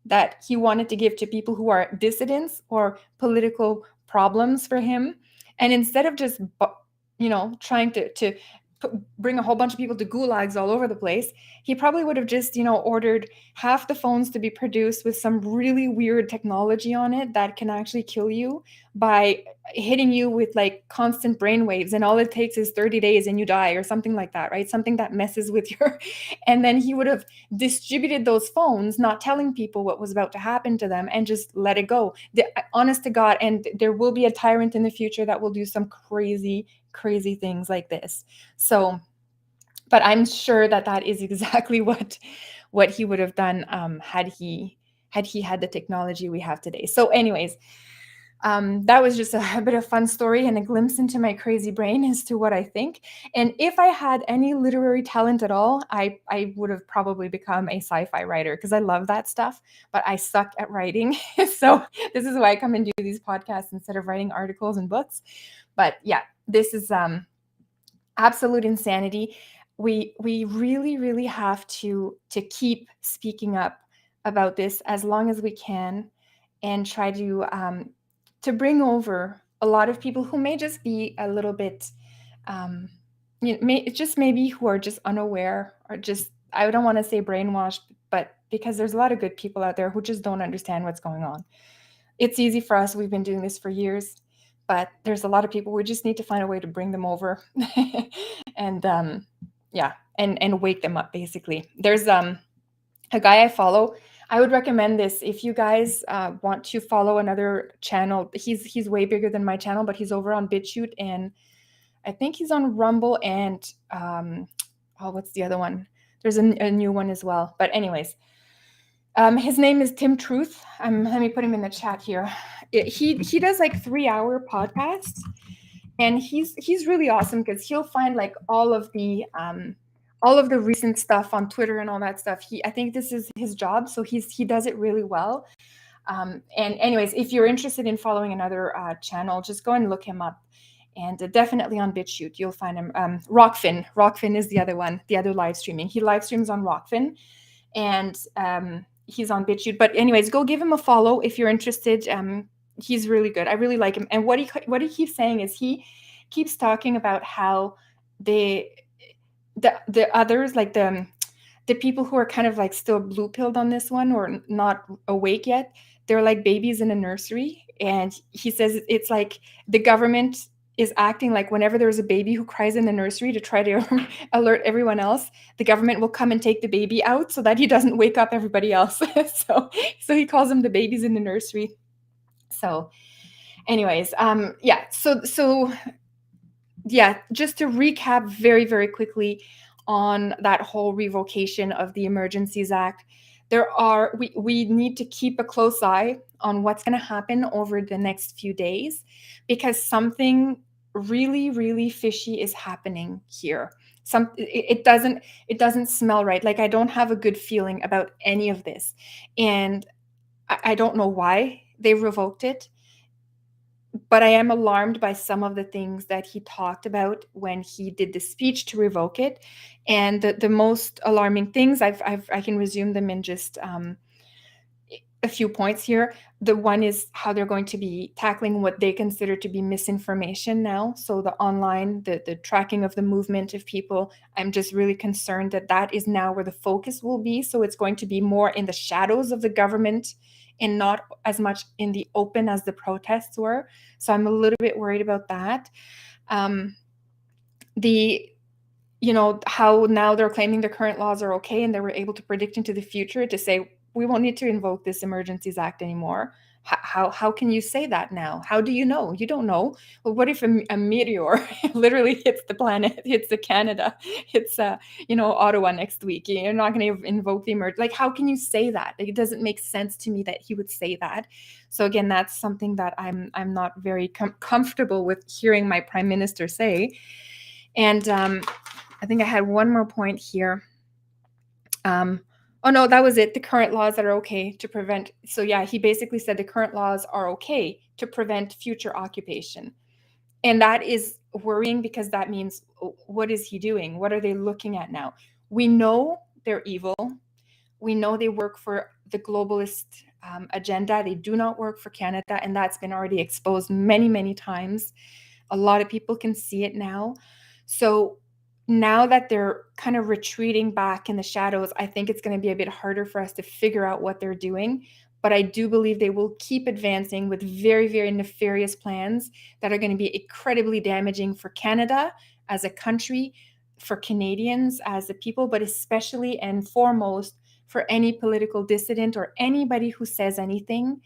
that he wanted to give to people who are dissidents or political problems for him. And instead of just, trying to bring a whole bunch of people to gulags all over the place, he probably would have just, ordered half the phones to be produced with some really weird technology on it that can actually kill you by hitting you with like constant brain waves, and all it takes is 30 days and you die, or something like that, right? Something that messes with your and then he would have distributed those phones, not telling people what was about to happen to them, and just let it go. Honest to God, and there will be a tyrant in the future that will do some crazy things like this. So, but I'm sure that is exactly what he would have done, had he had the technology we have today. So anyways, that was just a bit of fun story and a glimpse into my crazy brain as to what I think. And if I had any literary talent at all, I would have probably become a sci-fi writer, because I love that stuff, but I suck at writing. So this is why I come and do these podcasts instead of writing articles and books. But yeah, this is absolute insanity. We really have to keep speaking up about this as long as we can, and try to bring over a lot of people who may just be a little bit, maybe who are just unaware, or just, I don't want to say brainwashed, but because there's a lot of good people out there who just don't understand what's going on. It's easy for us. We've been doing this for years, but there's a lot of people. We just need to find a way to bring them over and and wake them up, basically. There's a guy I follow. I would recommend this if you guys want to follow another channel. He's way bigger than my channel, but he's over on BitChute, and I think he's on Rumble, and what's the other one? There's a new one as well. But anyways, his name is Tim Truth. Let me put him in the chat here. He does like 3-hour podcasts, and he's really awesome because he'll find like all of the recent stuff on Twitter and all that stuff. I think this is his job, so he does it really well. And anyways, if you're interested in following another channel, just go and look him up. And definitely on BitChute, you'll find him. Rockfin is the other one, the other live streaming. He live streams on Rockfin, and he's on BitChute. But anyways, go give him a follow if you're interested. He's really good. I really like him. And what he keeps saying is he keeps talking about how the others, like the people who are kind of like still blue pilled on this one or not awake yet, they're like babies in a nursery. And he says it's like the government is acting like whenever there's a baby who cries in the nursery, to try to alert everyone else, the government will come and take the baby out so that he doesn't wake up everybody else. so he calls them the babies in the nursery. So anyways, so just to recap very, very quickly, on that whole revocation of the Emergencies Act. We need to keep a close eye on what's going to happen over the next few days, because something really, really fishy is happening here. It doesn't smell right. Like, I don't have a good feeling about any of this, and I don't know why they revoked it, but I am alarmed by some of the things that he talked about when he did the speech to revoke it. And the most alarming things, I can resume them in just a few points here. The one is how they're going to be tackling what they consider to be misinformation now. So the online, the tracking of the movement of people, I'm just really concerned that that is now where the focus will be. So it's going to be more in the shadows of the government and not as much in the open as the protests were. So I'm a little bit worried about that. How now they're claiming the current laws are okay, and they were able to predict into the future to say, we won't need to invoke this Emergencies Act anymore. How can you say that now? How do you know? You don't know. Well, what if a meteor literally hits the planet, hits the Canada, hits Ottawa next week? You're not going to invoke the emergency. Like, how can you say that? Like, it doesn't make sense to me that he would say that. So again, that's something that I'm not very comfortable with hearing my prime minister say. And I think I had one more point here. Oh no, that was it. The current laws that are okay to prevent. So yeah, he basically said the current laws are okay to prevent future occupation. And that is worrying, because that means, what is he doing? What are they looking at now? We know they're evil. We know they work for the globalist agenda. They do not work for Canada. And that's been already exposed many, many times. A lot of people can see it now. So now that they're kind of retreating back in the shadows, I think it's going to be a bit harder for us to figure out what they're doing. But I do believe they will keep advancing with very, very nefarious plans that are going to be incredibly damaging for Canada as a country, for Canadians as a people, but especially and foremost for any political dissident or anybody who says anything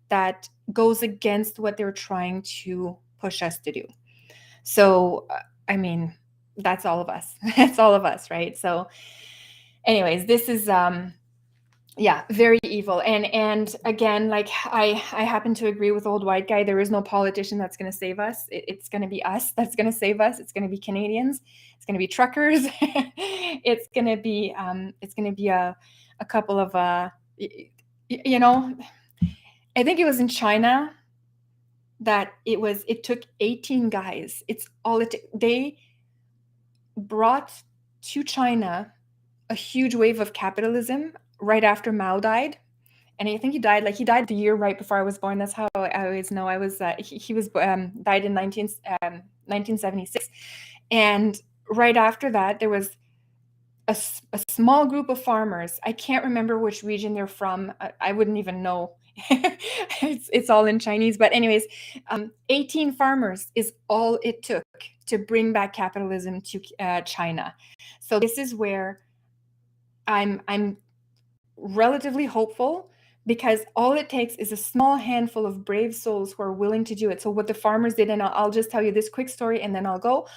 that goes against what they're trying to push us to do. So, I mean, that's all of us. That's all of us, right? So anyways, this is very evil. And again, like, I happen to agree with Old White Guy. There is no politician that's going to save us. It's going to be us that's going to save us. It's going to be Canadians. It's going to be truckers. It's going to be a couple of I think it was in China that it took 18 guys. They brought to China a huge wave of capitalism right after Mao died. And I think he died the year right before I was born. That's how I always know. He was died in 1976. And right after that, there was a small group of farmers. I can't remember which region they're from. I wouldn't even know. It's all in Chinese. But anyways, 18 farmers is all it took to bring back capitalism to China. So this is where I'm relatively hopeful, because all it takes is a small handful of brave souls who are willing to do it. So what the farmers did, and I'll just tell you this quick story and then I'll go.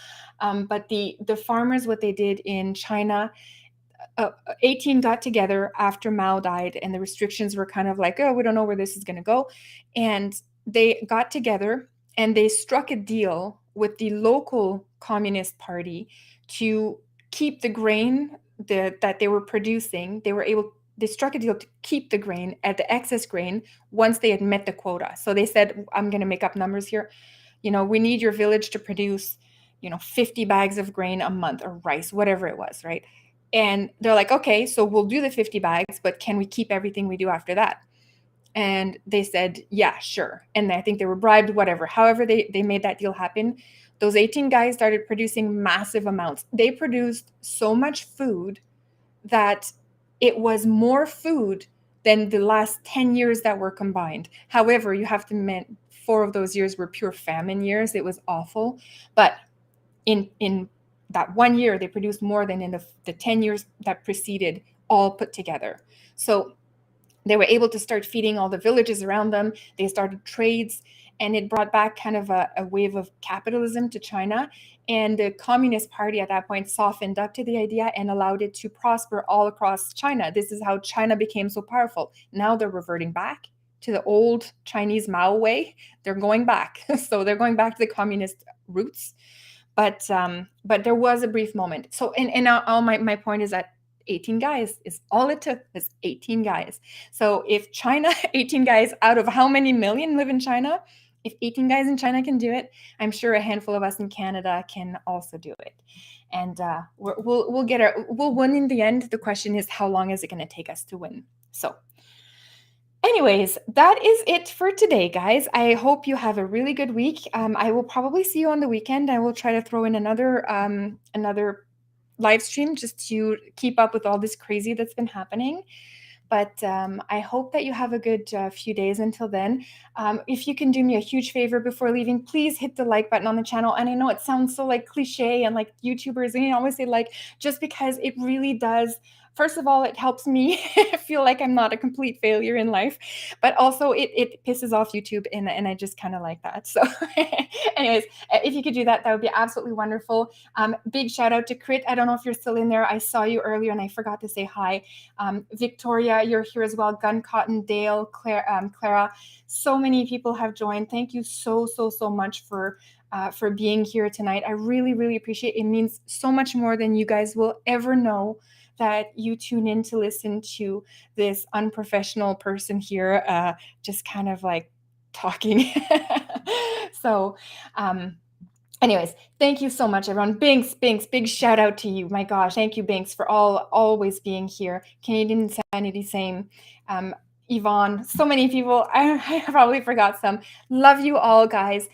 But the farmers, what they did in China, 18 got together after Mao died, and the restrictions were kind of like, oh, we don't know where this is going to go. And they got together and they struck a deal with the local Communist Party to keep the grain that they were producing. They struck a deal to keep the grain, at the excess grain, once they had met the quota. So they said, I'm going to make up numbers here. We need your village to produce, 50 bags of grain a month, or rice, whatever it was, right? And they're like, okay, so we'll do the 50 bags, but can we keep everything we do after that? And they said, yeah, sure. And I think they were bribed, whatever. However, they made that deal happen. Those 18 guys started producing massive amounts. They produced so much food that it was more food than the last 10 years that were combined. However, you have to admit, 4 of those years were pure famine years. It was awful. But in that 1 year, they produced more than in the 10 years that preceded, all put together. So they were able to start feeding all the villages around them. They started trades. and it brought back kind of a wave of capitalism to China. And the Communist Party at that point softened up to the idea and allowed it to prosper all across China. This is how China became so powerful. Now they're reverting back to the old Chinese Mao way. They're going back. So they're going back to the communist roots. But there was a brief moment. So and all my point is that 18 guys is all it took, was 18 guys. So if China, 18 guys out of how many million live in China? If 18 guys in China can do it, I'm sure a handful of us in Canada can also do it. And we'll win in the end. The question is, how long is it going to take us to win? So anyways, that is it for today, guys. I hope you have a really good week. I will probably see you on the weekend. I will try to throw in another live stream just to keep up with all this crazy that's been happening. But I hope that you have a good few days until then. If you can do me a huge favor before leaving, please hit the like button on the channel. And I know it sounds so like cliche and like YouTubers, and you always say like, just because it really does. First of all, it helps me feel like I'm not a complete failure in life, but also it pisses off YouTube, and I just kind of like that. So anyways, if you could do that, that would be absolutely wonderful. Big shout out to Crit. I don't know if you're still in there. I saw you earlier and I forgot to say hi. Victoria, you're here as well. Gun Cotton, Dale, Clara. So many people have joined. Thank you so much for being here tonight. I really, really appreciate it. It means so much more than you guys will ever know, that you tune in to listen to this unprofessional person here just kind of like talking. So anyways, thank you so much, everyone. Binks, big shout out to you. My gosh, thank you, Binks, for always being here. Canadian Insanity, same. Yvonne, so many people. I probably forgot some. Love you all, guys.